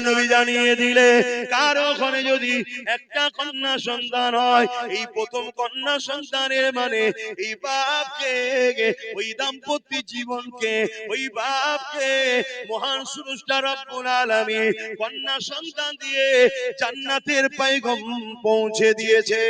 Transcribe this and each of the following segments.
নবী জানিয়ে দিলে কারো ঘরে যদি একটা কন্যা সন্তান হয়, এই প্রথম কন্যা সন্তানের মানে এই বাপকে, ওই দাম্পত্য জীবনকে, ওই বাপকে মহান স্রষ্টা রব্বুল আলামিন কন্যা সন্তান দিয়ে জান্নাতের পয়গাম পৌঁছে দিয়েছে।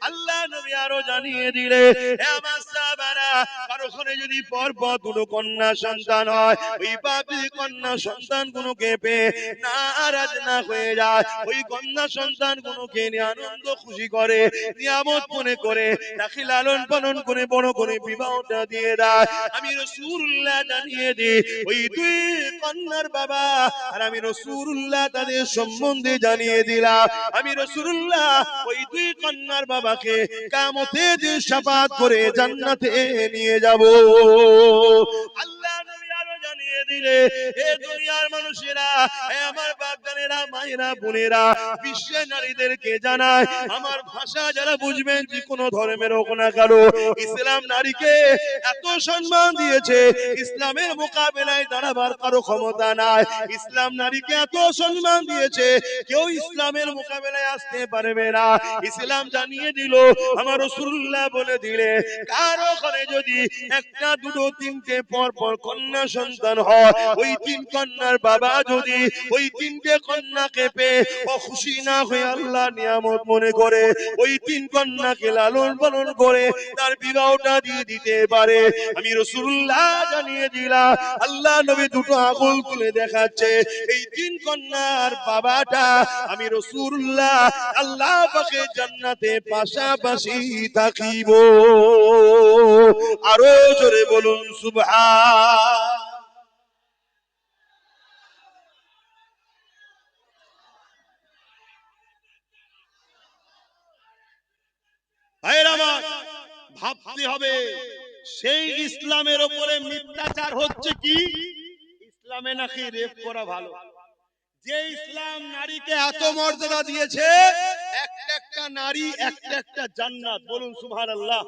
আল্লাহ নবী আরো জানিয়ে দিলে, হে আমার সাহাবারা, কারো ঘরে যদি পরপর দুটো কন্যা সন্তান হয়, ওই বাপি কন্যা সন্তান গুলোকে পেয়ে নারাজ না হয়ে যায়, ওই কন্যা সন্তান গুলোকে নিয়ে আনন্দ খুশি করে, নিয়ামত মনে করে তাকে লালন পালন করে বড় করে বিবাহটা দিয়ে দেয়। আমি রাসূলুল্লাহ জানিয়ে দিই, ওই দুই কন্যার বাবা আর আমি রাসূলুল্লাহ তাদের সম্বন্ধে জানিয়ে দিলাম। আমি রাসূলুল্লাহ ওই দুই কন্যার বাবাকে কিয়ামতের দিন শাফাআত করে জান্নাতে নিয়ে যাব। আল্লাহ নবী আরো জানিয়ে দিলে, হে দুনিয়ার মানুষেরা, হে আমার বাপজানেরা, মায়েরা, বোনেরা, বিশ্বের নারীদেরকে জানায়, আমার ভাষা যারা বুঝবেন, যে কোনো ধর্মের হোক না কেন, ইসলাম নারীকে এত সম্মান দিয়েছে, ইসলামের মোকাবেলায় দাঁড়াবার কারো ক্ষমতা নাই। ইসলাম নারীকে এত সম্মান দিয়েছে, কেউ ইসলামের মোকাবেলায় আসতে পারবে না। ইসলাম জানিয়ে দিল, আমার রাসূলুল্লাহ বলে দিলে, কারো ঘরে যদি একটা দুটো তিনটে পর পর কন্যা সন্তান হয়, ওই তিন কন্যার বাবা যদি ওই তিনটে কন্যাকে পেয়ে খুশি না হয়ে আল্লাহ নিয়ামত মনে করে ওই তিন কন্যাকে লালন পালন করে তার বিবাহটা দিয়ে দিতে পারে, আমি রাসূলুল্লাহ জানিয়ে দিলাম। আল্লাহ নবী দুটো আঙুল তুলে দেখাচ্ছে, এই তিন কন্যার বাবাটা আমি রাসূলুল্লাহ আল্লাহ পাকের জান্নাতে পাশাপাশি থাকিব। আরো জোরে বলুন সুবহান। ভাবতে হবে, সেই ইসলামের উপরে মিথ্যাচার হচ্ছে কি? ইসলামে নাকি রেপ করা ভালো। যে ইসলাম নারীকে এত মর্যাদা দিয়েছে, একটা একটা নারী একটা একটা জান্নাত, বলুন সুবহানাল্লাহ।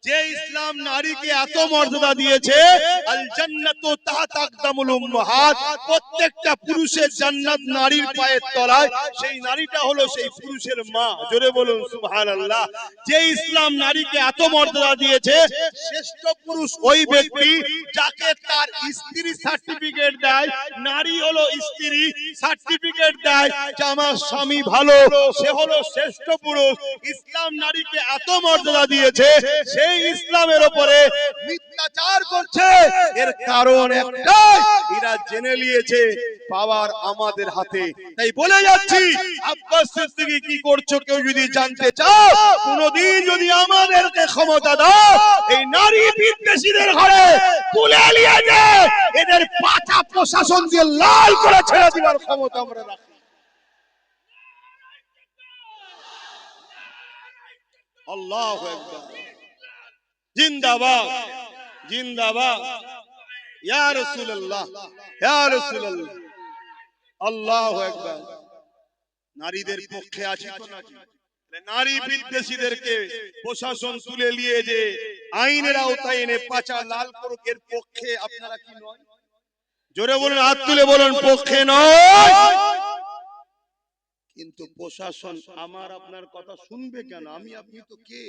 যে ইসলাম নারীকে এত মর্যাদা দিয়েছে, আল জান্নাতু তাহতা আকদামুল উম্মাহাত, প্রত্যেকটা পুরুষের জান্নাত নারীর পায়ের তলায়, সেই নারীটা হলো সেই পুরুষের মা, জোরে বলুন সুবহানাল্লাহ। যে ইসলাম নারীকে এত মর্যাদা দিয়েছে, শ্রেষ্ঠ পুরুষ ওই ব্যক্তি যাকে তার স্ত্রী সার্টিফিকেট দেয়, নারী হলো স্ত্রী সার্টিফিকেট দেয় যে আমার স্বামী ভালো, সে হলো শ্রেষ্ঠ পুরুষ। ইসলাম নারীকে এত মর্যাদা দিয়েছে, সেই ইসলামের উপরে মিথ্যাচার করছে, এর কারণ একটাই, এরা জেনে নিয়েছে পাওয়ার আমাদের হাতে। তাই বলে যাচ্ছি, আব্বাস সিদ্দিকী কি করছো কেউ যদি জানতে চাও, কোনদিন যদি আমাদেরকে ক্ষমতা দাও, এই নারী বিদ্বেষীদের ঘরে তুলে নিয়ে যায় এদের পাছা প্রশাসন দিয়ে লাল করে ছেড়ে দিবার ক্ষমতা আমরা রাখি। আল্লাহু আকবার, জিন্দাবাদ জিন্দাবাদ, ইয়া রাসূলুল্লাহ ইয়া রাসূলুল্লাহ, আল্লাহু আকবার। নারীদের পক্ষে আছি তো নাকি? নারী বিদ্বেষীদেরকে প্রশাসন তুলে নিয়ে যে আইনের আওতায় এনে পাছা লাল করুক, এর পক্ষে আপনারা কি নয়? জোরে বলুন, হাত তুলে বলুন পক্ষে নয়। কিন্তু প্রশাসন আমার আপনার কথা শুনবে কেন? আমি আপনি তো কে?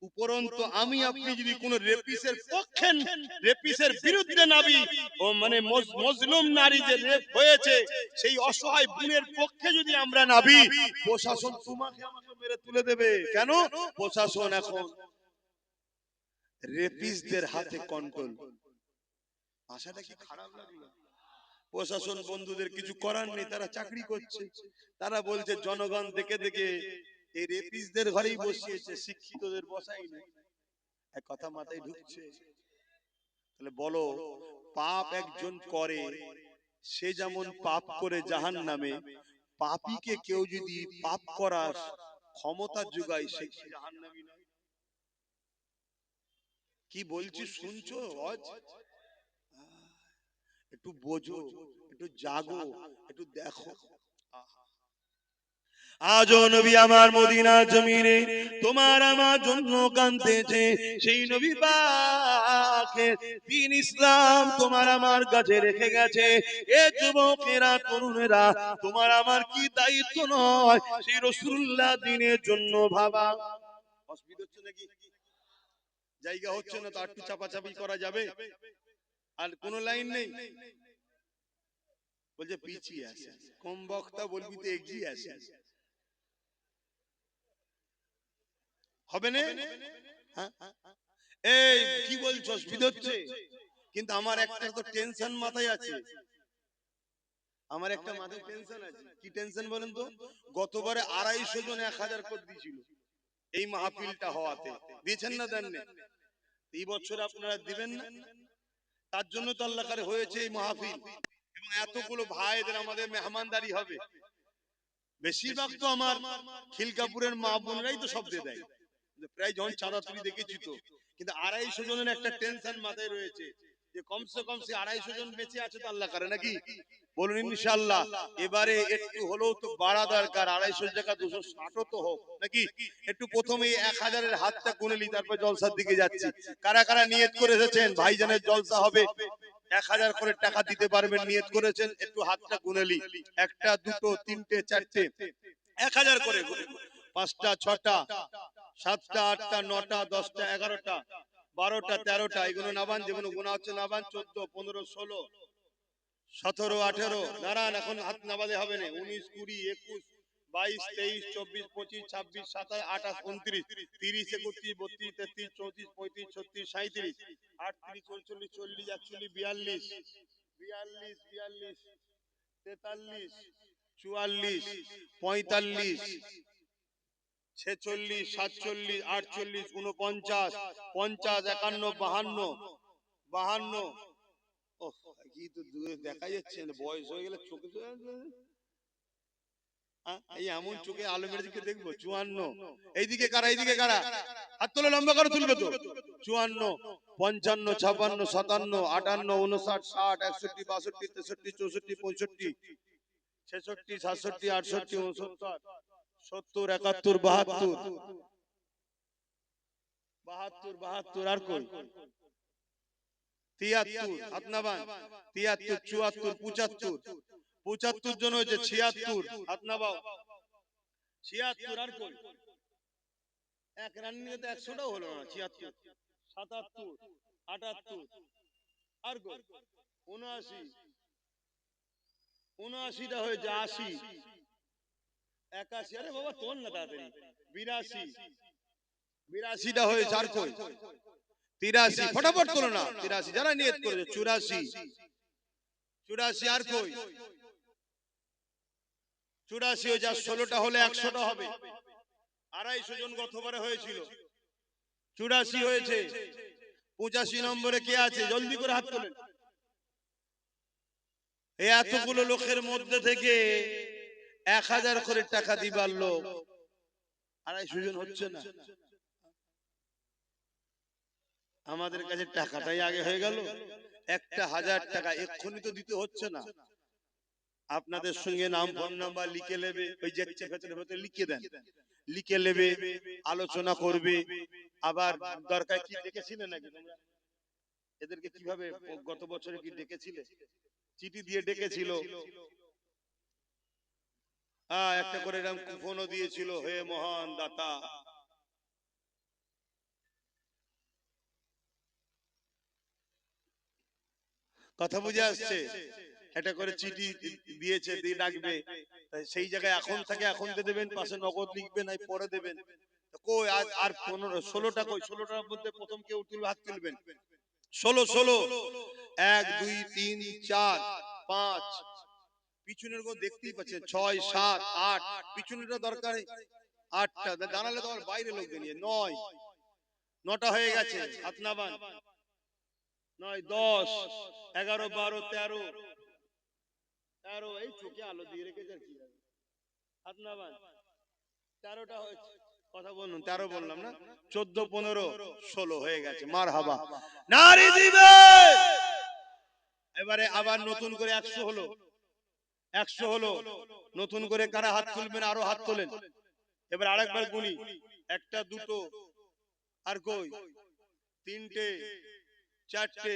উপরন্তু আমি আপনি যদি কোন রেপিসের পক্ষে, রেপিসের বিরুদ্ধে নাবি, ও মানে মজলুম নারী যে রেপ হয়েছে, সেই অসহায় বোনের পক্ষে যদি আমরা নাবি, প্রশাসন তোমাকে আমাকে মেরে তুলে দেবে। কেন? প্রশাসন এখন রেপিসদের হাতে কন্ট্রোল। ভাষাটা কি খারাপ লাগলো? প্রশাসন বন্ধুদের কিছু করার নেই, তারা চাকরি করছে। তারা বলছে জনগণ দেখে দেখে এই রেপিসদের ঘরেই বসিয়েছে, শিক্ষিতদের বসাই নেই। এক কথা মাথায় ঢুকছে? তাহলে বলো, পাপ একজন করে, সে যেমন পাপ করে জাহান্নামে, পাপীকে কেউ যদি পাপ করার ক্ষমতা যোগায়, সে কি জাহান্নামী নয়? কি বলছি শুনছো? একটু বোঝো, একটু জাগো, একটু দেখো। আজও নবী আমার মদিনার জমিনে তোমার আমার জন্য কাঁদতেছে। সেই নবী পাকের দ্বীন ইসলাম তোমার আমার কাছে রেখে গেছে। এ যুবকেরা, তরুণেরা, তোমার আমার কি দায়িত্ব নয় সেই রাসূলুল্লাহ দ্বীনের জন্য ভাবা? অসুবিধা হচ্ছে নাকি? জায়গা হচ্ছে না তো একটু চাপাচাপি করা যাবে? আর কোন লাইন নেই? বলছে পিছিয়ে আছে, কম বক্তা বলবি তো এগিয়ে আছে, হবে না? হ্যাঁ, এই কি বলছো, অসুবিধা হচ্ছে? কিন্তু আমার একটা তো টেনশন মাথায় আছে, আমার একটা মাথায় টেনশন আছে। কি টেনশন বলেন তো? গতবারে 250 জন 1000 করে দিয়েছিল এই মাহফিলটা হওয়াতে, দিয়েছেন না দেন না? এই বছর আপনারা দিবেন না? তার জন্য তো আল্লাহ করে হয়েছে এই মাহফিল, এবং এতগুলো ভাইদের আমাদের মেহমানদারি হবে। বেশিরভাগ তো আমার খিলকাপুরের মা বোনরাই তো শব্দে দেয়, প্রায় যখন চাঁদা তুলি দেখেছি তো। কিন্তু 250 জনের একটা টেনশন মাথায় রয়েছে যে কমসে কম সে 250 জন বেঁচে আছে তো আল্লাহ করে নাকি? বলুন ইনশাআল্লাহ। এবারে একটু হলেও তো বাড়া দরকার, 250 টাকা 260 তো হোক নাকি? একটু প্রথমে 1000 এর হাতটা গুনেলি, তারপর জলসার দিকে যাচ্ছি। কারা কারা নিয়ত করে এসেছেন ভাইজানের জলসা হবে, 1000 করে টাকা দিতে পারবেন নিয়ত করেছেন? একটু হাতটা গুনেলি, একটা দুটো তিনটে চারটে, 1000 করে, 5টা 6টা 7টা 8টা 9টা 10টা 11টা 12টা 13টা, এগুলো নাবান, যেগুলো গোনা হচ্ছে নাবান। 14 15 16 17 18, দাঁড়ান এখন হাত নাবালে হবে না। 19 20 21 22 23 24 25 26 27 28 29 30 31 32 33 34 35 36 37 38 39 40 41 42 42 43 44 44 45 46 47 48 49 50 51 52 52। ওহ, কি তো দূরে দেখা যাচ্ছে না, বয়স হয়ে গেলে চোখে এই এমন চোখে আলো মেরে দিকে দেখবো। 54, এইদিকে কারা, এইদিকে কারা, হাত তোলো, লম্বা করে তুলবে তো। 54 55 56 57 58 59 60 61 62 63 64 65 ছেষট্টি 67 68 69 70 71 72 72 আর কই 73, হাত নাবান। 73 74 75 75 জন হয়েছে। 76, হাত নাবাও। 76 আর কই, এক রানিং এ তো 100টাও হলো না। 76 77 78 আর কই 79, 79টা হয়েছে। 80 81, আরে বাবা তোল না তাড়াতাড়ি। 82, 82টা হয়েছে। আর কই 83, ফটাফট তোলো না। 83 যারা নিয়ত করেছে। 84, 84 আর কই 84 হয়েছে। আর 16টা হলে 100টা হবে। 250 জন গতবারে হয়েছিল। 84 হয়েছে। 85 নম্বরে কে আছে? জলদি করে হাত তোলেন। এই এতগুলো লোকের মধ্যে থেকে 1000 করে টাকা দিবার লোক 250 জন হচ্ছে না। আমাদের কাছে টাকাটাই আগে হয়ে গেল। একটা 1000 টাকা এক্ষুনি তো দিতে হচ্ছে না। আপনাদের সঙ্গে নাম ফোন নাম্বার লিখে নেবে, ওই যে ভেতরে ভেতরে লিখে দেন, লিখে নেবে, আলোচনা করবে। আবার দরকার কি ডেকেছিলেন নাকি তোমরা এদেরকে? কিভাবে গত বছরে কি ডেকেছিলে? চিঠি দিয়ে ডেকেছিল। হ্যাঁ, একটা করে এরকম কুপনও দিয়েছিল। হে মহান দাতা, কথা বুঝে আসছে? এটা করে চিঠি দিয়েছে, দিয়ে ডাকবে। সেই জায়গায় এখন থাকে এখন দিয়ে দেবেন, পাশে নগদ লিখবেন, নাই পরে দেবেন। কই আজ আর 15 16টা কই? 16টার মধ্যে প্রথম কেউ তুলবে, হাত তুলবেন। 16 1 2 3 4 5, পিছনের গো দেখতেই পাচ্ছেন 6 7 8, পিছনেরটা দরকার 8টা, দাঁড়ালে তোমার বাইরে লোককে নিয়ে 9, 9টা হয়ে গেছে। হাত নাবান। 9 10 11 12 13 13, এই চোখে আলো দিয়ে রেখেছে আর কি হবে। হাত নাবান। 13টা হয়েছে। কথা বলুন, 13 বললাম না? 14 15 16 হয়ে গেছে। মারহাবা, নারী দিবে। এবারে আবার নতুন করে 100 হলো, 100 হলো। নতুন করে কারা হাত তুলবেন আরো হাত তোলেন। এবার আরেকবার গুনি, একটা দুটো আর কই তিনটে চারটে,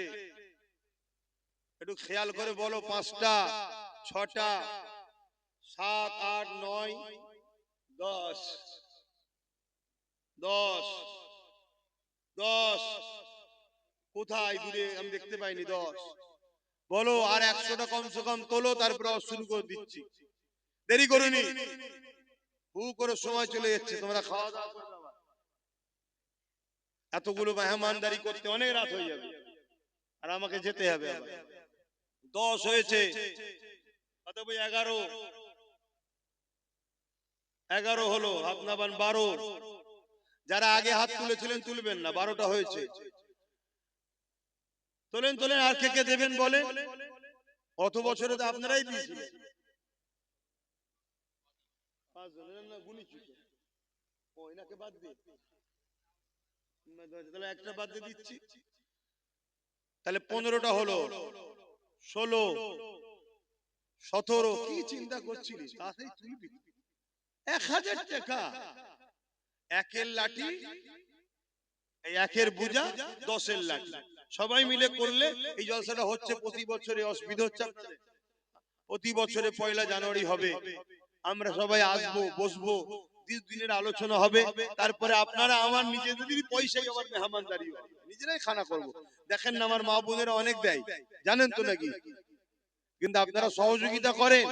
একটু খেয়াল করে বলো, পাঁচটা ছটা সাত আট নয় 10 10 10 কোথায় দূরে আমি দেখতে পাইনি 10 বলো, আর 100টা কমসে কম তোলো, তারপরে শুরু করে দিচ্ছি, দেরি করুনি, হু করে সময় চলে যাচ্ছে, তোমরা খাওয়া দাওয়া করবে, এতগুলো মেহমানদারি করতে অনেক রাত হয়ে যাবে আর আমাকে যেতে হবে আবার। 10 হয়েছে, অতএব 11 হলো, হাত নামান 12, যারা আগে হাত তুলেছিলেন তুলবেন না, 12টা হয়েছে, তোলেন তোলেন, আর কে কে দেবেন বলেন, অত বছরে তো আপনারাই দিয়েছিলেন। 5 জনের না গুনিছি তো, ও এনাকে বাদ দিয়ে, তাহলে একটা বাদ দিয়ে দিচ্ছি, তাহলে 15টা হলো, 16 17, কি চিন্তা করছিলি, তাতেই তুলবি 1000 টাকা, একের লাঠি, এই একের বুজা, 10-এর লাঠি, সবাই মিলে করলে এই জলসাটা হচ্ছে প্রতি বছরে, অসুবিধা হচ্ছে আপনাদের? প্রতি বছরে 1 জানুয়ারি হবে, আমরা সবাই আসবো, বসবো, দিনের আলোচনা হবে, তারপরে আপনারা আমার নিজেদেরই পয়সায় আবার মেহমানদারি হবে, নিজেরাই খানা করব। দেখেন না আমার মা বোনেরা অনেক দেয়, জানেন তো নাকি, কিন্তু আপনারা সহযোগিতা করেন।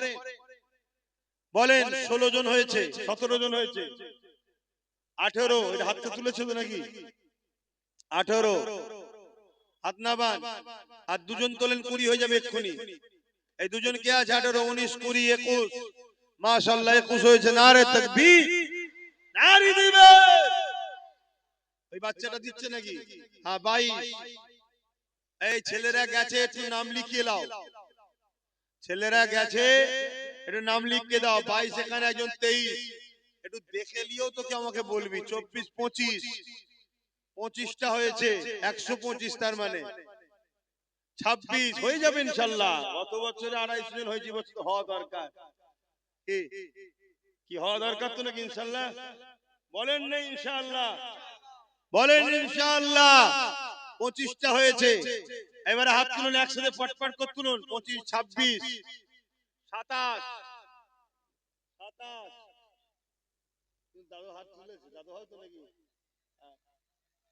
বলেন 16 জন হয়েছে, 17 জন হয়েছে, 18, এটা হাতটা তুলেছে তো নাকি, 18 হাত নাবান, আর দুজন তোলেন 20 হয়ে যাবে এক্ষুনি, এই দুজন কে আছে, 18 19 20 21, মাশাআল্লাহ 21 হয়েছে, নারে তাকবীর, নারী দিবে, ওই বাচ্চাটা দিচ্ছে নাকি, হ্যাঁ 22, এই ছেলেরা গেছে, একটু নাম লিখিয়ে দাও, ছেলেরা গেছে একটু নাম লিখিয়ে দাও, 22 এখানে একজন 23, একটু দেখে লিও তো, কি আমাকে বলবি, 24 25, 25টা হয়েছে, 125, তার মানে 26 হয়ে যাবে ইনশাআল্লাহ, গত বছরে 250 জন হয়েছে, বছর তো হওয়া দরকার, কি হওয়া দরকার তো নাকি ইনশাআল্লাহ, বলেন না ইনশাআল্লাহ, বলেন ইনশাআল্লাহ, 25টা হয়েছে, এবারে হাত তুলুন, একসাথে পটপট করে তুলুন, 25 26 27 27, দাদু হাত তুলেছে, দাদু হয়তো নাকি,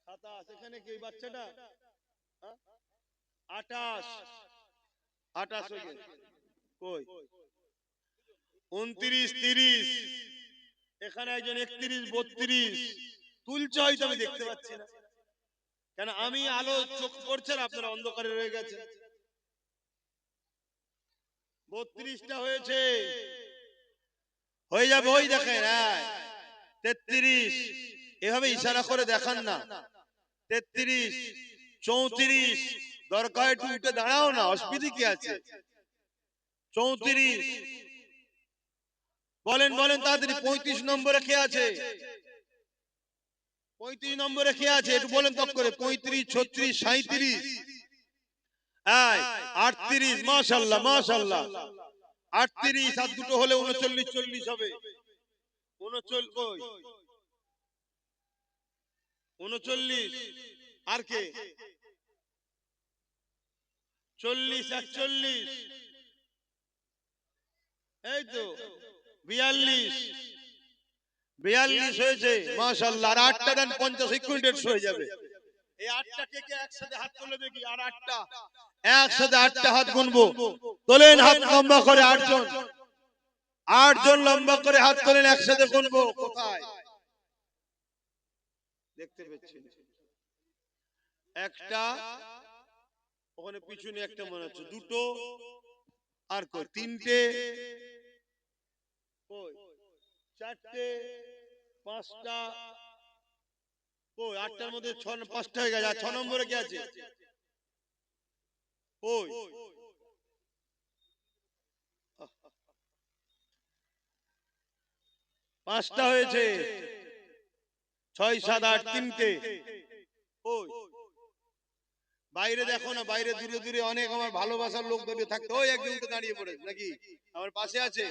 27, এখানে কি বাচ্চাটা, 28 28 হয়ে গেছে, কই 29 30, এখানে একজন 31 32, তুলছে হয়তো আমি দেখতে পাচ্ছি না, কেন আমি আলো চোখ পড়ছে না, আপনারা অন্ধকারে রয়ে গেছে, 32টা হয়েছে, হয়ে যাবে, ওই দেখেন 33, এভাবে ইশারা করে দেখান না, 33 34, দরকার একটু উঠে দাঁড়াও না, অসুবিধা কি আছে, 34, বলেন বলেন তাড়াতাড়ি, 35 নম্বরে কে আছে, 35 নম্বরে কে আছে, একটু বলেন তক করে, 35 36 37, 38, মাশাআল্লাহ মাশাআল্লাহ, 38 আর দুটো হলে 39 40 হবে, 39 কই 39, আর কে 40 41, এই তো 42 হয়েছে, মাশাআল্লাহ, আর 8টা দেন, 50 সেকেন্ড হয়ে যাবে, এই 8টা কে কে একসাথে হাত তুলে দেখি, আর 8টা, একসাথে 8টা হাত গুনবো, তোলেন হাত লম্বা করে, 8 জন, 8 জন লম্বা করে হাত তোলেন, একসাথে গুনবো, কোথায় দেখতে পাচ্ছেন, একটা ওখানে পিছনে একটা মনে হচ্ছে, দুটো, আর কই তিনটে, কই চারটে, পাঁচটা, কই 8টার মধ্যে 5টা হয়ে গেছে, আর 6 নম্বরে কি আছে, কই 5টা হয়েছে, 6 7 8, তিনটে, কই বাইরে দেখো না, বাইরে দূরে দূরে অনেক আমার ভালোবাসার লোক দাঁড়িয়ে থাকতো, ওই একজন তো দাঁড়িয়ে পড়েছে নাকি, আমার পাশে আছে,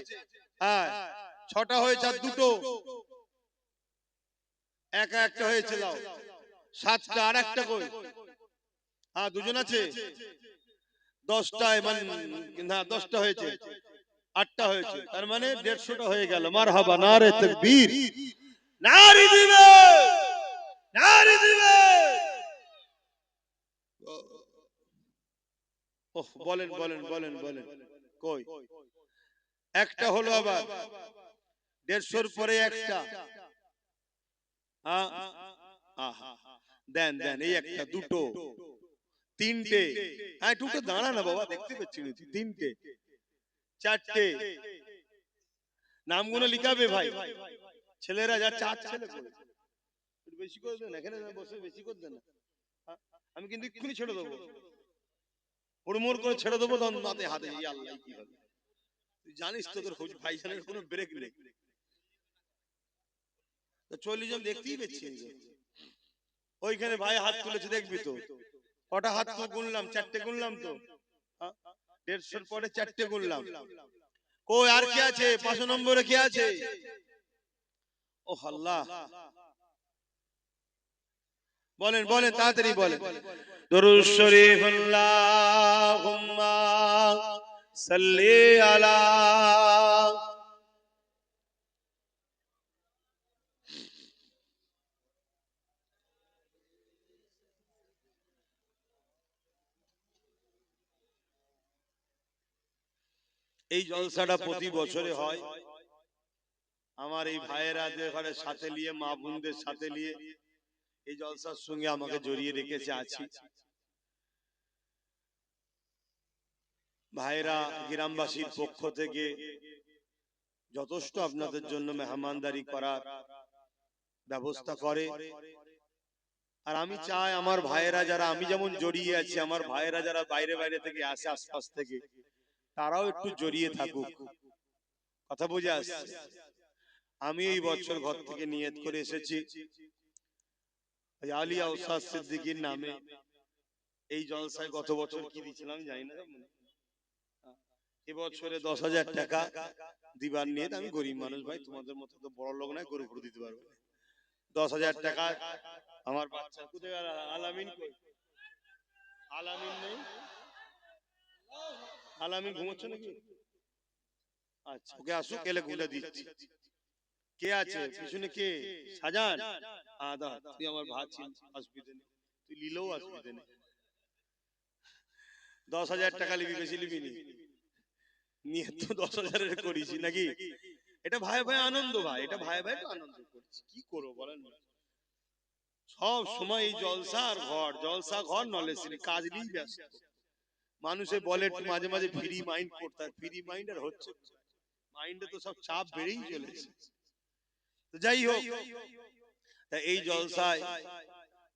হ্যাঁ, ছটা হয়েছে আর দুটো, একা একটা হয়েছে, লাও সাতটা, আর একটা কই? হ্যাঁ, দুজন আছে, 10টায় মানে না 10টা হয়েছে, 8টা হয়েছে, তার মানে 150টা হয়ে গেল। মারহাবা, নারে তাকবীর, নারী দিবে, নারী দিবে। ওহ, বলেন বলেন বলেন বলেন, কই? একটা হলো, আবার 150-র পরে একটা। আহা, দেন দেন, এই একটা, দুটো, তিনটে, হ্যাঁ দুটো দাঁড়া না বাবা, দেখতে পাচ্ছি না, তিনটে, চারটে, নামগুলো লিখাবে ভাই, ছেলেরা যা, 4 ছেলে করে একটু বেশি করে দেন, এখানে বসে বেশি করে দেন না। আমি কিন্তু এক্ষুনি ছেড়ে দেবো, হুড়মুড় করে ছেড়ে দেবো, তখন মাতে হাতে, এই আল্লাহ কি হবে, তুই জানিস তোদের ভাইজানের কোনো ব্রেক নেই। 40 জন দেখতেই পাচ্ছি, ওইখানে ভাই হাত তুলেছে, দেখবি তো কটা হাত তো গুনলাম, 4টে গুনলাম তো, 150-র পরে 4টে গুনলাম। কই আর কে আছে? 5 নম্বরে কে আছে? ও আল্লাহ, বলেন বলেন, তাড়াতাড়ি বলেন। দরুদ শরীফ, আল্লাহুম্মা সাল্লি আলা। এই জলসাটা প্রতি বছরে হয়। আমার এই ভাইয়েরা ঘরে সাথে নিয়ে, মা বোনদের সাথে নিয়ে এই জলসার সঙ্গে আমাকে জড়িয়ে রেখেছে, আছি। ভাইরা গ্রামবাসীর পক্ষ থেকে যথেষ্ট আপনাদের জন্য মেহমানদারি করার ব্যবস্থা করে। আর আমি চাই আমার ভাইয়েরা যারা, আমি যেমন জড়িয়ে আছি, আমার ভাইয়েরা যারা বাইরে বাইরে থেকে আসে, আশপাশ থেকে, তারাও একটু জড়িয়ে থাকুক। কথা বুঝে আসছে? আমি এই বছর ঘর থেকে নিয়ত করে এসেছি, আলিয়া উস্তাদ সিদ্দিকীর নামে এই জলসায় গত বছর কি দিয়েছিলাম জানি না, এবছরে 10,000 টাকা দিবার নিয়ে, আমি গরিব মানুষ ভাই, তোমাদের মতো তো বড় লোক নাই, গরু দিতে পারবো। 10,000 টাকা আমার বাচ্চা, কোথায় গেল আলামিন? কই আলামিন? নেই আলামিন, ঘুমোচ্ছে নাকি? আচ্ছা, ওকে আসুক, এলে গুলে দিচ্ছি। কে আছে পিছনে? কে? সাজান? আদা, তুই আমার ভাই, অসুবিধা নেই, তুই লিলেও অসুবিধা নেই। 10,000 টাকা লিবি, বেশি লিবি নি, নিয়ে তো 10,000-এর করিস নাকি? এটা ভাই ভাই আনন্দ, ভাই এটা ভাই ভাই তো আনন্দ করছি, কি করবো বলেন? সব সময় এই জলসা আর ঘর, জলসা ঘর, নলেজ কাজ নিয়েই ব্যস্ত। মানুষে বলে একটু মাঝে মাঝে ফ্রি মাইন্ড করতে, ফ্রি মাইন্ড আর হচ্ছে, মাইন্ডে তো সব চাপ বেড়েই চলেছে। তো যাই হোক, এই জলসায়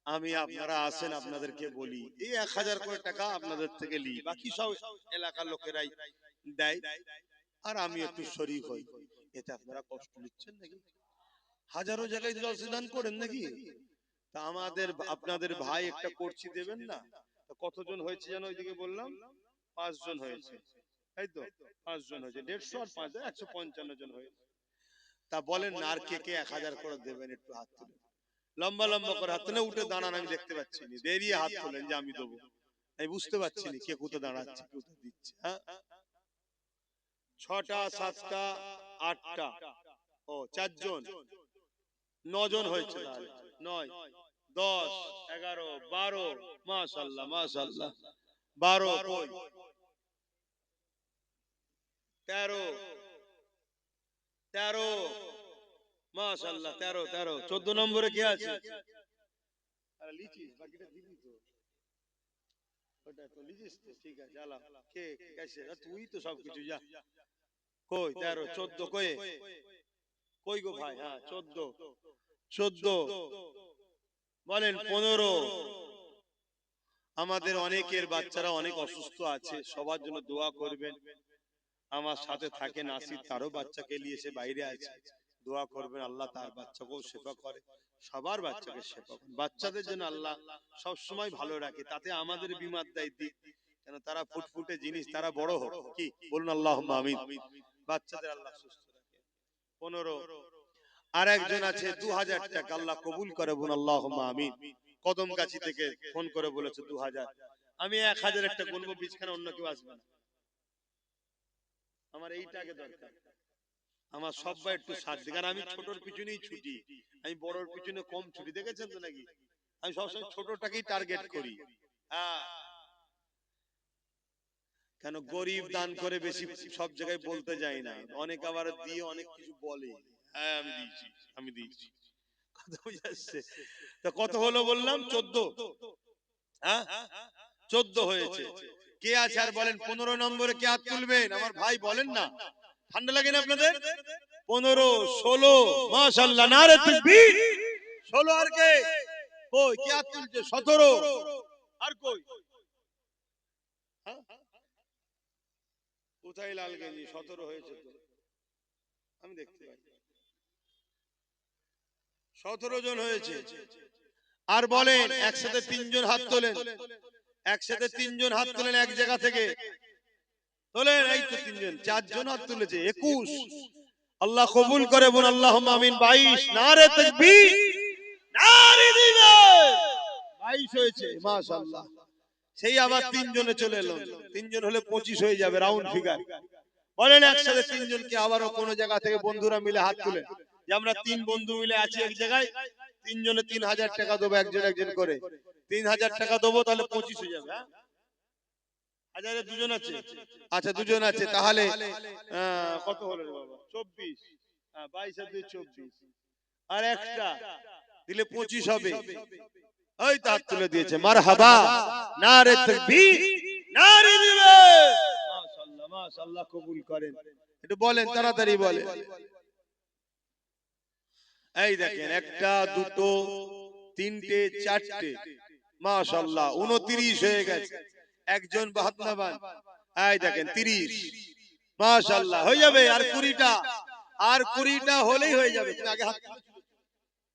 আমি, আপনারা আসেন, আপনাদেরকে বলি, এই 1,000 করে টাকা আপনাদের থেকে লি, বাকি সব এলাকার লোকেরাই দেয়, আর আমি একটু শরীক হই। এতে আপনারা কষ্ট নিচ্ছেন নাকি? হাজারো জায়গায় জলসা দান করেন নাকি? তা আমাদের, আপনাদের ভাই একটা করছি দেবেন না? কতজন হয়েছে যেন ওইদিকে বললাম? 5 জন হয়েছে, তাই তো? 5 জন হয়েছে, 150 আর 5, 155 জন হয়েছে। তা বলেন না, আর কে কে 1,000 করে দেবেন? একটু হাত তুলে, লম্বা লম্বা করে হাত তুলে, উঠে দাঁড়ান, আমি দেখতে পাচ্ছি না, দেরিয়ে হাত তোলেন যে আমি দেবো, আমি বুঝতে পারছি না কে কোথায় দাঁড়াচ্ছে, কোথায় দিচ্ছে। হ্যাঁ, 6টা, 7টা, 8টা, ও 4 জন, 9 জন হয়েছে, তাহলে 9, 10, 11, 12, মাশাআল্লাহ মাশাআল্লাহ, 12 কই, 13, 13, মাশাআল্লাহ, 13, 13, 14 নম্বরে কে আছে? আরে লিচিস, বাকিটা দিবি তো, ওটা তো লিচিস তো, ঠিক আছে, আলা কে কেসে, তুই তো সবকিছু যা। কই 13, 14 কই, কই গো ভাই? হ্যাঁ 14, 14 বলেন, 15। আমাদের অনেকের বাচ্চারা অনেক অসুস্থ আছে, সবার জন্য দোয়া করবেন। আমার সাথে থাকে নাসির, তারও বাচ্চাকে নিয়ে এসে বাইরে আছে, দোয়া করবেন, আল্লাহ তার বাচ্চাকেও সেবা করে, সবার বাচ্চাকে সেবা করে, বাচ্চাদের জন্য আল্লাহ সব সময় ভালো রাখে, তাতে আমাদের বিমার দায় দিক, কেন তারা ফুটফুটে জিনিস, তারা বড় হোক, কি বলুন আল্লাহুম্মা আমিন। বাচ্চাদের আল্লাহ সুস্থ 15। আর একজন আছে 2000 টাকা, আল্লাহ কবুল করে বোন, আল্লাহুম্মা আমিন। কদমগাছি থেকে ফোন করে বলেছে 2000। আমি 1000 একটা গুনবো, বিছখানা অন্য কেউ আসবে না, আমার এইটাকে দরকার। আমার সবাই একটু সাথ দিক, আর আমি ছোটর পিছনেই ছুটি, আমি বড়র পিছনে কম ছুটি, দেখেছেন তো নাকি? আমি সবসময় ছোটটাকেই টার্গেট করি। হ্যাঁ, কেন গরিব দান করে বেশি সব জায়গায় বলতে যাই না, অনেক আবার দিয়ে অনেক কিছু বলে, হ্যাঁ আমি দিয়েছি, আমি দিয়েছি, কথা বুঝে আসছে? তা কত হলো বললাম? 14। হ্যাঁ, 14 হয়েছে। কে আছে আর বলেন 15 নম্বরে কে হাত তুলবেন? আমার ভাই বলেন না, ঠান্ডা লাগে না আপনাদের? 15, 16, মাশাআল্লাহ, নারে তাকবীর। 16 আর কে? কই কে হাত তুলছে? 17 আর কই? হ্যাঁ? কোথায় লালগঞ্জি? 17 হয়েছে তো, আমি দেখতে পাই 17 জন হয়েছে। আর বলেন একসাথে 3 জন হাত তোলেন, একসাথে 3 জন হাত তোলেন এক জায়গা থেকে তোলেন, এই তো 3 জন, 4 জন হাত তুলেছে, 21। আল্লাহ কবুল করে বোন, আল্লাহুম্মা আমিন। 22, নারে তাকবীর, নারে দিবেন। 22 হয়েছে, মাশাআল্লাহ। সেই আবার 3 জনে চলে এলো, 3 জন হলে 25 হয়ে যাবে, রাউন্ড ফিগার। বলেন একসাথে 3 জনকে আবারও কোন জায়গা থেকে বন্ধুরা মিলে হাত তুলেন, যে আমরা 3 বন্ধু মিলে আছি এক জায়গায়, 3 জনে 3000 টাকা দেবো, একজন একজন করে 3000 টাকা দেবো, তাহলে 25 হয়ে যাবে। হ্যাঁ, হাজারে দুজন আছে, আচ্ছা দুজন আছে, তাহলে কত হলো রে বাবা? 24, 22 আর 2 24, আর একটা দিলে 25 হবে। ওই তো হাত তুলে দিয়েছে, মারহাবা, নারে তাকবীর, নারে দিবেন। মাশাআল্লাহ, মাশাআল্লাহ, কবুল করেন। একটু বলেন, তাড়াতাড়ি বলেন। এই দেখেন, একটা, দুটো, তিনটে, চারটে, মাশাআল্লাহ 29 হয়ে গেছে। একজন বাহাত্তরবান, এই দেখেন 30, মাশাআল্লাহ হয়ে যাবে। আর 20টা, আর 20টা হলেই হয়ে যাবে। তুমি আগে হাত,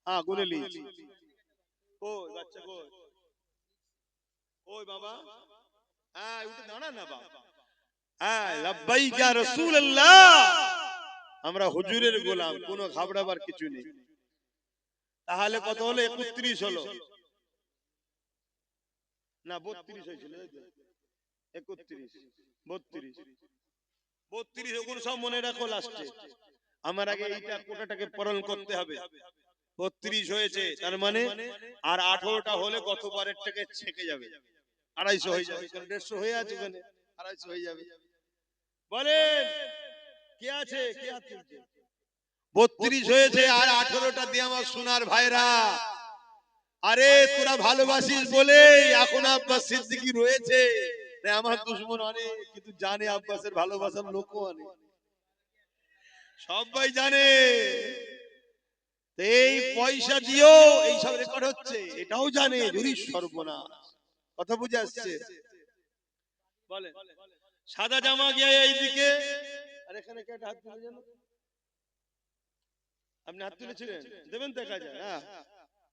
হ্যাঁ গুনে নিয়েছি। কই বাচ্চা কই? ওই বাবা, হ্যাঁ উঠে দাঁড়া না বাবা। হ্যাঁ, লাব্বাইক ইয়া রাসূলুল্লাহ। আমরা হুজুরের গোলাম, কোনো ঘাবড়াবার কিছু নেই। তাহলে কত হলো? 31 হলো না, 32 হয়েছিল, 31, 32, 32 ওগুলো সব মনে রাখো লাস্টে। আমার আগে এইটা কোটাটাকে পূরণ করতে হবে। 32 হয়েছে, তার মানে আর 18টা হলে গতবারের টাকে ছেকে যাবে, 250 হয়ে যাবে, কারণ 150 হয়ে আছে ওখানে, 250 হয়ে যাবে। বলেন কে আছে, কে আছে? 32 হয়েছে, আর 18টা দিয়ে আমার সোনার ভাইরা। আরে তোরা ভালোবাসিস বলে এখন আব্বাস সিদ্দিকী রয়েছে, আমার দুশমন অনেক, কিন্তু জানে আব্বাসের ভালোবাসার লোকও অনেক, সবাই জানে। এই পয়সা দিও এইসব রেকর্ড হচ্ছে, এটাও জানে, জুরি সর্বনাশ। কথা বুঝে আসছে? বলে সাদা জামা গিয়ে এইদিকে, আর এখানে কে হাত তুলে জানো? আপনি হাত তুলেছিলেন, দেবেন তো 1000। হ্যাঁ,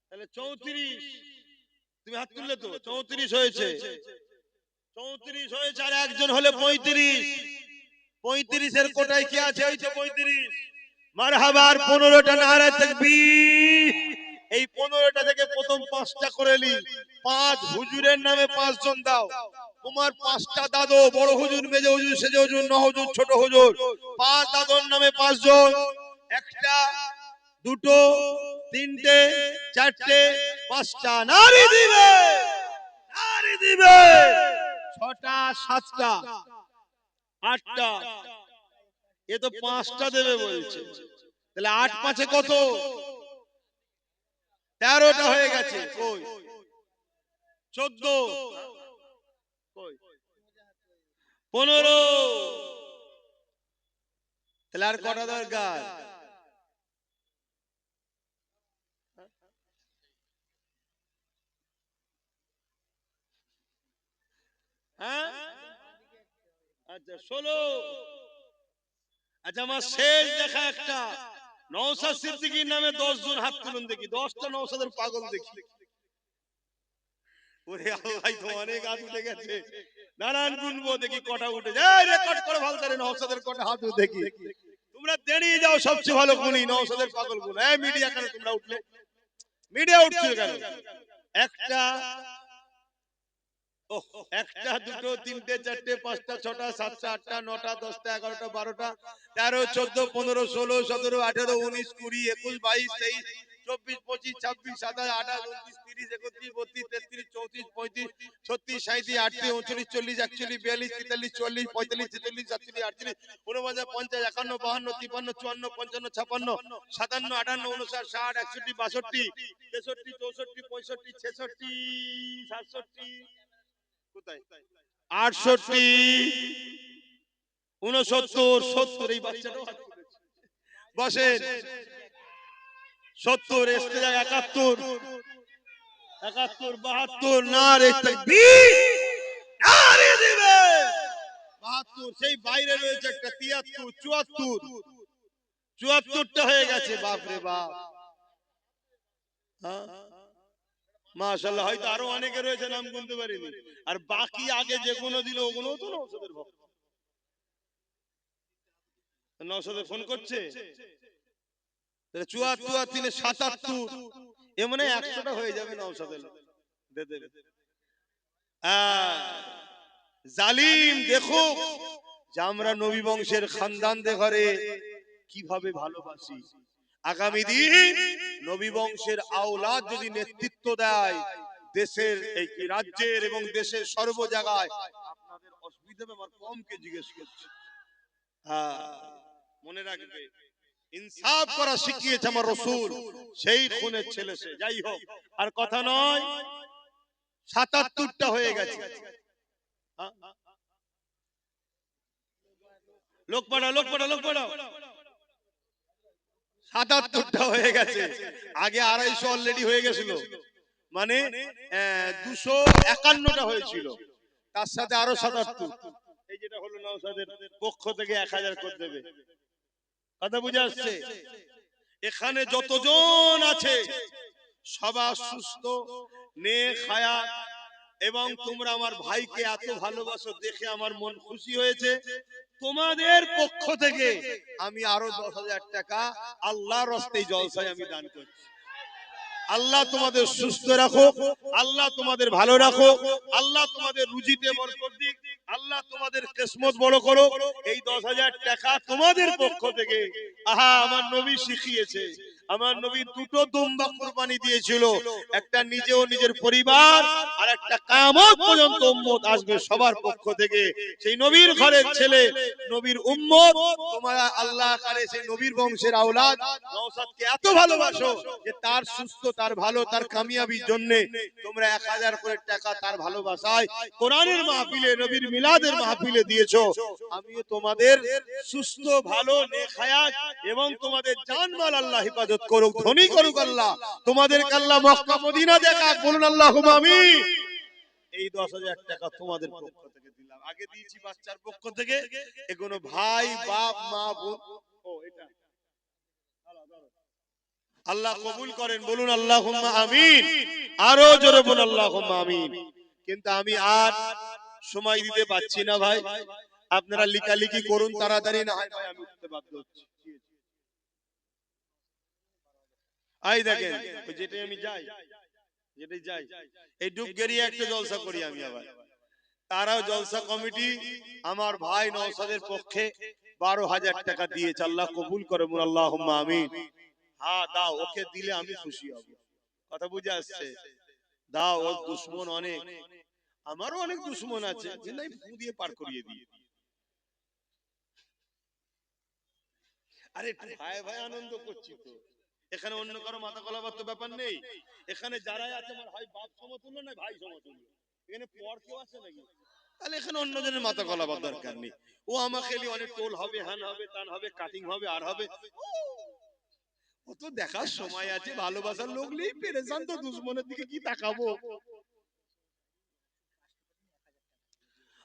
তাহলে 34, তুমি হাত তুললে তো 34 হয়েছে, 34 হয়েছে, আর একজন হলে 35। 35 এর কোটায় কি আছে? ওই তো 35। মারহাবা, আর 15টা, নারে তাকবীর। এই 15টা থেকে প্রথম 5টা করে নি, 5 হুজুরের নামে 5 জন দাও। তোমার 5টা দাদু, বড় হুজুর, মেজো হুজুর, সেজো হুজুর, ন হুজুর, ছোট হুজুর, 5 দাদুর নামে 5 জন। একটা, দুটো, তিনটে, চারটে, 5টা, নারী দিবে, নারী দিবে। 6টা, 7টা, 8টা, এ তো 5টা দেবে বলছে, তাহলে 8 5 কত? 13টা হয়ে গেছে। কই 14, কই 15, তাহলে আর কটা দরকার? হ্যাঁ, আচ্ছা 16। আচ্ছা আমার শেষ দেখা একটা, নওশাদ সিদ্দিকীর নামে 10 জন হাত তুলুন দেখি, 10টা নওশাদের পাগল দেখি। ওরে আল্লাহ, তো অনেক হাত উঠে গেছে, দাঁড়ান গুনবো দেখি কটা উঠে যায়, রেকর্ড করে ভালো করে নওশাদের কটা হাত দেখি। তোমরা দাঁড়িয়ে যাও, সবচেয়ে ভালো গুণী নওশাদের পাগল গুণ। হ্যাঁ মিডিয়া কেন তোমরা উঠলে? মিডিয়া উঠছে কেন? একটা একটা দুটো তিনটে চারটে পাঁচটা ছটা সাতটা আটটা নটা 10টা 11টা 12টা 13 14 15 16 17 18 19 20 21 22 23 24 25 26 27 28 29 30 31 32 33 34 35 36 37 38 39 40 41 42 43 44 45 46 47 48 49 50 51 52 53 54 55 56 57 58 59 60 61 62 63 64 65 66 67 কোথায় 68 69 70 এই বাচ্চাটাও হাত তুলেছে। বসেন 70 এসতে যায় 71 71 72 নারে তাকবীর নারে দিবে 72 সেই বাইরে রয়েছে একটা 73 74 74টা হয়ে গেছে। বাপ রে বাপ, হ্যাঁ মাশাআল্লাহ, হয়তো আরো অনেকে রয়েছে নাম গুনতে পারিনি। আর বাকি আগে যেগুলো দিল ওগুলোও তো নওশাদের ভক্ত। নওশাদে ফোন করছে 74 আর 3 77 এ মানে 100টা হয়ে যাবে নওশাদের দে দেবে। জালিম দেখো যে আমরা নবী বংশের খানদানদের ঘরে কিভাবে ভালোবাসি। আগামী দিন নবী বংশের আওলাদ যদি নেতৃত্ব দেয় দেশের এই রাজ্যের এবং দেশের সর্ব জায়গায়, আপনাদের অসুবিধা হবে? আমার কমকে জিজ্ঞেস করছি। হ্যাঁ মনে রাখবে, ইনসাফ করা শিখিয়েছে আমার রাসূল, সেই খুনের ছেলে সে। যাই হোক, আর কথা নয়, 77টা হয়ে গেছে। লোক পাঠাও লোক পাঠাও লোক পাঠাও, 77টা হয়ে গেছে। আগে 250 অলরেডি হয়ে গেছিল, মানে 251টা হয়েছিল, তার সাথে আরো 77। এই যেটা হলো নওশাদের পক্ষ থেকে 1000 করে দেবে। কথা বুঝে আসছে? এখানে যতজন আছে সবার সুস্থ নেক হায়াত, এবং তোমরা আমার ভাইকে এত ভালোবাসো দেখে আমার মন খুশি হয়েছে। তোমাদের পক্ষ থেকে আমি আরো 10,000 টাকা আল্লাহর রাস্তায় জলসায় আমি দান করছি। আল্লাহ তোমাদের সুস্থ রাখো, আল্লাহ তোমাদের ভালো রাখো, আল্লাহ তোমাদের রুজিতে বরকত দিক, আল্লাহ তোমাদের কিসমত বড় করো। এই 10,000 টাকা তোমাদের পক্ষ থেকে। আহা, আমার নবী শিখিয়েছে, আমার নবী দুটো দুম্বা কুরবানি দিয়েছিল, একটা নিজে ও নিজের পরিবার, আর একটা কিয়ামত পর্যন্ত উম্মত আসবে সবার পক্ষ থেকে। সেই নবীর ঘরের ছেলে, নবীর উম্মত, তোমরা আল্লাহ করে সেই নবীর বংশের আওলাদ নওশাদকে এত ভালোবাসো যে তার সুস্থ, তার ভালো, তার কামিয়াবির জন্য তোমরা 1000 করে টাকা তার ভালোবাসায় কোরআনের মাহফিলে, নবীর মিলাদের মাহফিলে দিয়েছো। আমিও তোমাদের সুস্থ ভালো নেক হায়াত এবং তোমাদের জানমাল আল্লাহ হেফাজত করুক, ধনী করুক আল্লাহ, তোমাদেরকে আল্লাহ মক্কা মদিনা দেখাক, বলুন আল্লাহুম্মা আমিন। এই 10,000 টাকা তোমাদের পক্ষ থেকে দিলাম। আগে দিয়েছি বাচ্চার পক্ষ থেকে, এগুলো ভাই বাপ মা বোন। ও এটা আল্লাহ কবুল করেন, বলুন আল্লাহুম্মা আমিন। আরো জোরে বলুন আল্লাহুম্মা আমিন। কিন্তু আমি আর সময় দিতে পারছি না ভাই, আপনারা লিখালিখি করুন তাড়াতাড়ি, না হয় ভাই আমি উঠতে বাধ্য হচ্ছি। আই দেখেন যেটাই আমি যাই, যেটাই যাই, এই ডুবগেরিয়া একটা জলসা করি আমি আবার, তারাও জলসা কমিটি আমার ভাই নওশাদের পক্ষে 12,000 টাকা দিয়েছে। আল্লাহ কবুল করে, বলুন আল্লাহুম্মা আমিন। হ্যাঁ দাও, ওকে দিলে আমি খুশি হব। কথা বুঝে আসছে? দাও, ওর দুশ্মন অনেক, আমারও অনেক দুশ্মন আছে, কিন্তু আমি ফু দিয়ে পার করিয়ে দিই। আরে একটু ভাই ভাই আনন্দ করছি তো, এখানে অন্য কারো মাথা গলাবার তো ব্যাপার নেই। এখানে যারাই আছে আমার ভাই বাপ সমতুল্য না ভাই সমতুল্য, এখানে পর কেউ আছে নাকি? তাহলে এখানে অন্যজনের মাথা গলাবার দরকার নেই। ও আমাকে অনেক টোল হবে, হ্যান হবে, তান হবে, কাটিং হবে, আর হবে, ও তো দেখার সময় আছে। ভালোবাসার লোক নেই, পেরেশান তো, দুশ্মনের দিকে কি তাকাবো।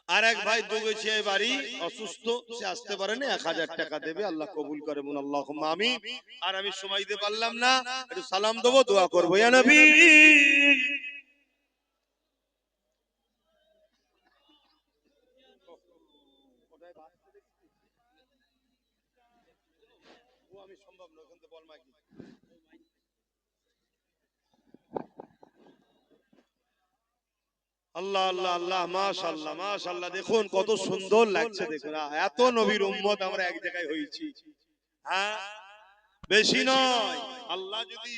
আর এক ভাই দুগেছিয়ায় বাড়ি, অসুস্থ, সে আসতে পারে না, 1000 টাকা দেবে। আল্লাহ কবুল করে, বলুন আল্লাহুম্মা আমিন। আর আমি সময় দিতে পারলাম না, একটু সালাম দেবো, দোয়া করবো, ইয়া নবী। আল্লাহ আল্লাহ আল্লাহ, মাশাআল্লাহ মাশাআল্লাহ, দেখুন কত সুন্দর লাগছে। দেখুন এত নবীর উম্মত আমরা এক জায়গায় হয়েছি। হ্যাঁ, বেশি নয়, আল্লাহ যদি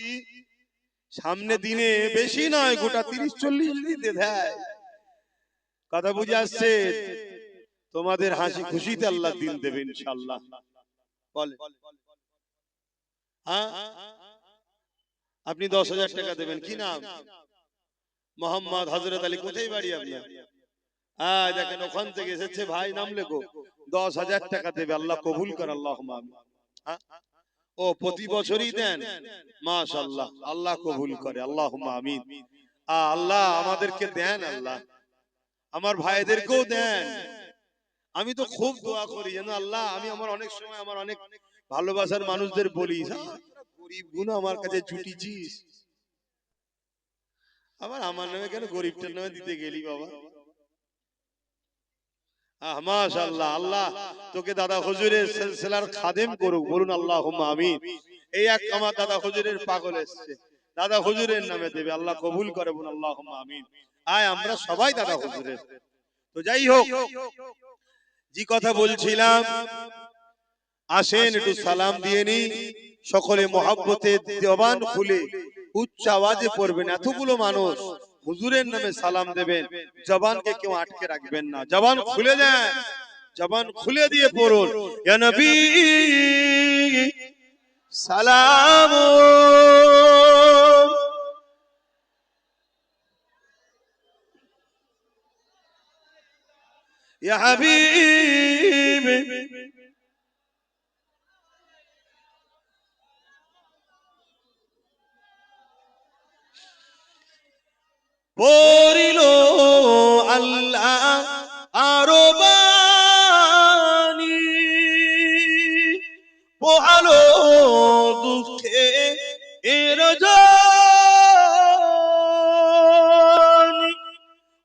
সামনে দিনে বেশি নয় গোটা 30-40 দিতে দেয়, কথা বুঝে আসছে? তোমাদের হাসি খুশিতে আল্লাহ দিন দেবে ইনশাআল্লাহ। বলে হ্যাঁ, আপনি 10,000 টাকা দেবেন। কি নাম? মোহাম্মদ হযরত আলী। কোথায় বাড়ি আপনার? হ্যাঁ, দেখেন ওখান থেকে এসেছে ভাই, নাম লেখো। 10,000 টাকা দেবে, আল্লাহ কবুল করে, আল্লাহুম্মা আমিন। হ্যাঁ, ও প্রতি বছরই দেন, মাশাআল্লাহ, আল্লাহ কবুল করে, আল্লাহুম্মা আমিন। আল্লাহ আমাদেরকে দেন, আল্লাহ আমার ভাইদেরকেও দেন। আমি তো খুব দোয়া করি যেন আল্লাহ, আমি আমার অনেক সময় আমার অনেক ভালোবাসার মানুষদের বলি, গরিব গুণ আমার কাছে জুটিছিস, আবার আমার নামে কেন গরিবটার নামে দিতে গেলি বাবা? মাশাআল্লাহ, আল্লাহ তোকে দাদা হুজুরের সিলসিলার খাদেম করুক, বলুন আল্লাহুম্মা আমিন। এই এক আমার দাদা হুজুরের পাগল এসেছে, দাদা হুজুরের নামে দেবে, আল্লাহ কবুল করে, বলুন আল্লাহুম্মা আমিন। আমরা সবাই দাদা হুজুরের। তো যাই হোক, যে কথা বলছিলাম, আসেন একটু সালাম দিয়ে নি, সকলে মহব্বতে জবান খুলে উচ্চ আওয়াজে পড়বেন। এতগুলো মানুষ হুজুরের নামে সালাম দেবেন, জবানকে কেউ আটকে রাখবেন না, জবান খুলে দেন, জবান খুলে দিয়ে পড়ুন, ইয়া নবী সালাম, ইয়া হাবিব। পড়িল আল্লাহ আরো বাণী, পোহালো দুঃখে এর জনি,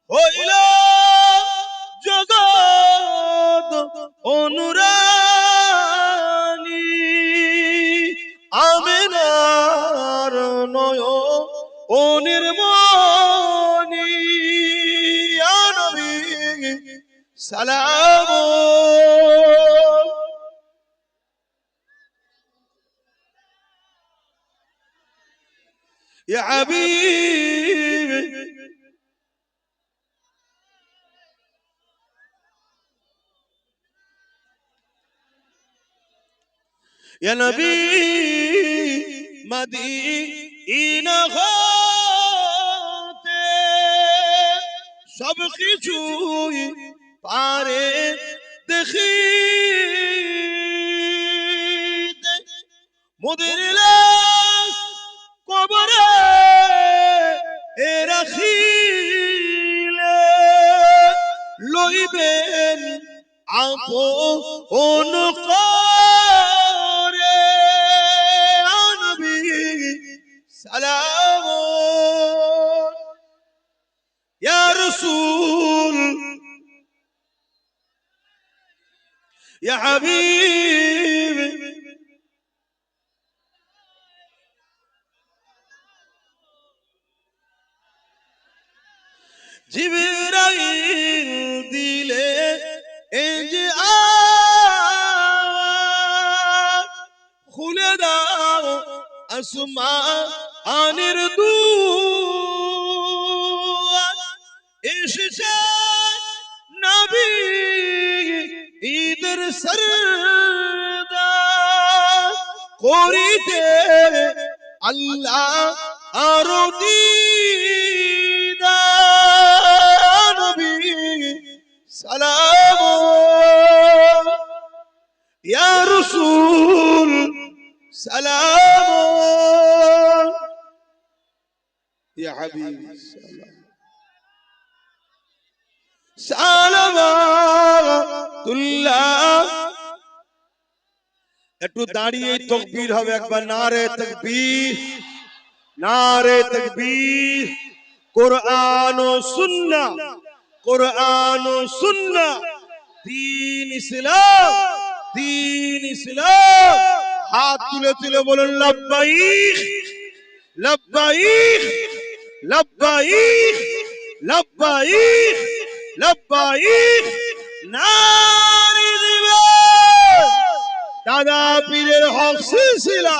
হইল জগৎ অনুরানী, আমেনার নয় ও নির্মণি, ইয়া নবী সালাম, ইয়া হাবিব। ইয়া নবী মদিনা হতে সব কিছুই পারে দেখিতে, মোদের লাশ কবরে এ রাখিলে, লইবেন আপন করে, নবী সালাম, ইয়া রাসূল, ইয়া হাবিব। জিবরাইল দিলে এই যে আওয়াজ, খুলে দাও আসমানের দুয়ার, এসেছে নবী ঈদের সরদার, করিতে আল্লাহ আরো দিদার, নবী সালাম, ইয়া রাসূল সালাম, ইয়া হাবিব সালাম, সালামাতুল্লাহ। একটু দাঁড়িয়ে তাকবীর হবে একবার, নারে তাকবীর, নারে তাকবীর। কোরআন ও সুন্নাহ, কোরআন ও সুন্নাহ, দ্বীন ইসলাম, দ্বীন ইসলাম, হাত তুলে তুলে বলুন লাব্বাইক লাব্বাইক লাব্বাইক লাব্বাইক লাব্বাইক নারী দিবে দাদা পীরের হক সিলসিলা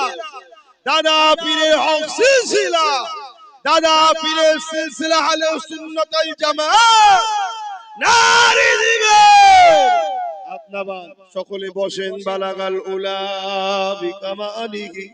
দাদা পীরের হক সিলসিলা দাদা পীরের সিলসিলা আহলে সুন্নাত ওয়াল জামাত নারী দিবে আপনারা সকলে বসেন বালাগাল উলা বিকামালিহি